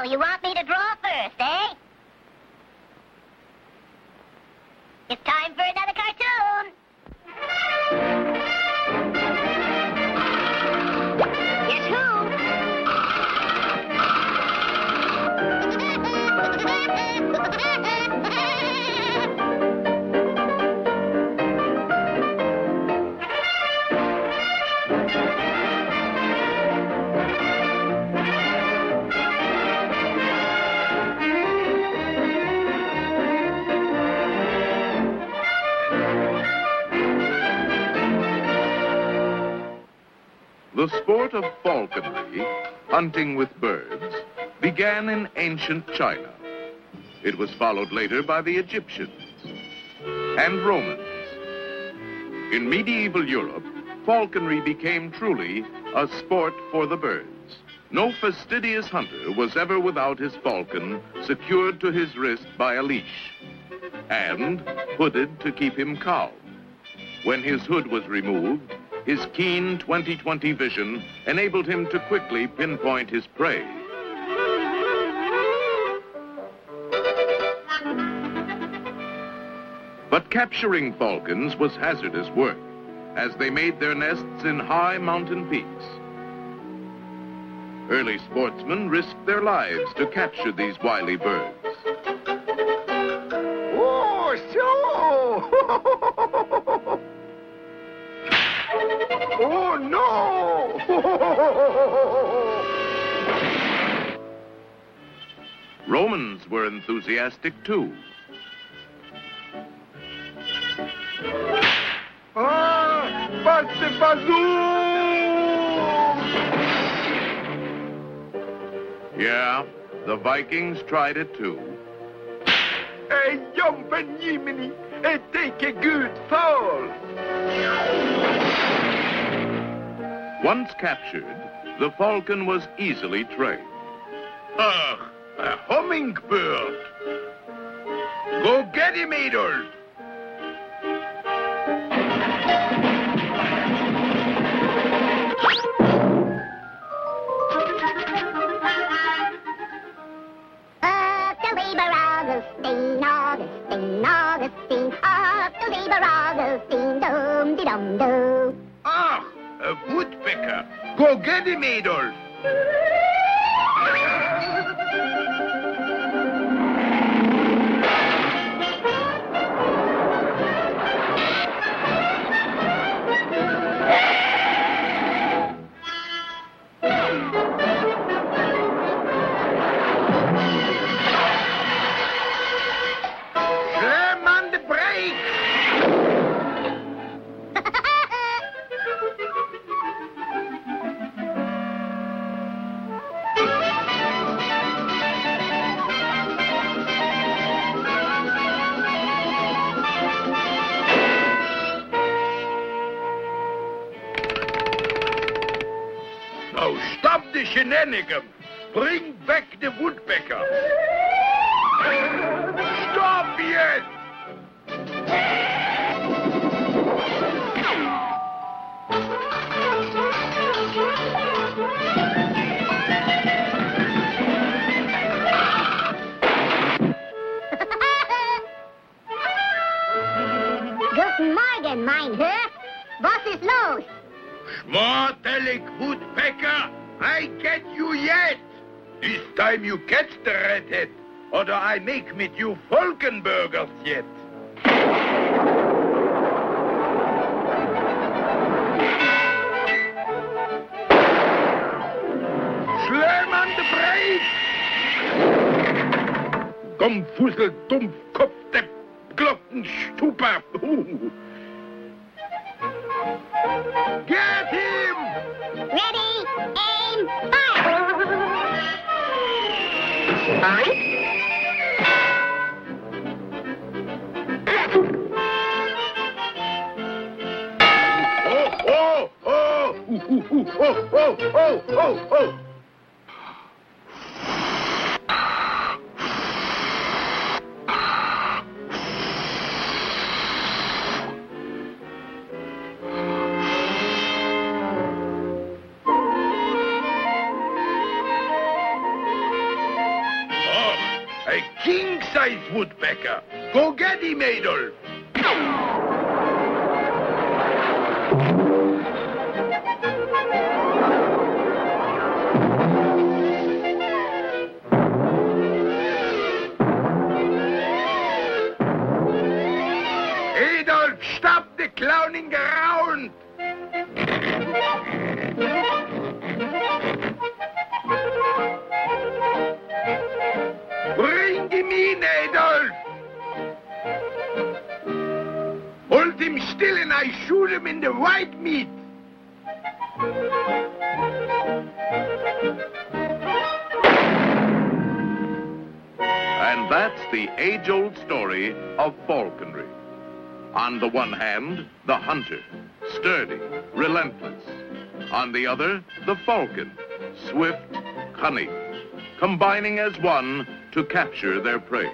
So you want me to draw first, eh? It's time for another cartoon. Guess who? The sport of falconry, hunting with birds, began in ancient China. It was followed later by the Egyptians and Romans. In medieval Europe, falconry became truly a sport for the birds. No fastidious hunter was ever without his falcon secured to his wrist by a leash and hooded to keep him calm. When his hood was removed, his keen 20/20 vision enabled him to quickly pinpoint his prey. But capturing falcons was hazardous work, as they made their nests in high mountain peaks. Early sportsmen risked their lives to capture these wily birds. Oh, so! Oh, no! Romans were enthusiastic too. Ah, passe Yeah, the Vikings tried it too. Hey, jumpen Jiminy, and take a good fall. Once captured, the falcon was easily trained. Ugh, a hummingbird. Go get him, Adolf. Augustine, Augustine, Augustine, up to labor, Augustine, dum-de-dum-do. Ah, a woodpecker. Go get him, Adolf. Slam on the brake. Now stop the shenanigans. Bring back the woodpecker. Stop yet! Guten Morgen, mein Herr. Was ist los? Schmortelig woodpecker, I get you yet. This time you catch the redhead, or I make mit you Falkenburgers yet. Slam on the brakes! Komm, Fussel, Dumpfkopf, der Glockenstuper! Get him! Ready, aim, fire! Oh, oh, oh! Oh, oh, oh, oh, oh! king-size woodpecker. Go get him, Adolf. Adolf, stop the clowning around. Bring him in, Adolf. Hold him still and I shoot him in the white meat. And that's the age-old story of falconry. On the one hand, the hunter, sturdy, relentless. On the other, the falcon, swift, cunning, combining as one to capture their prey.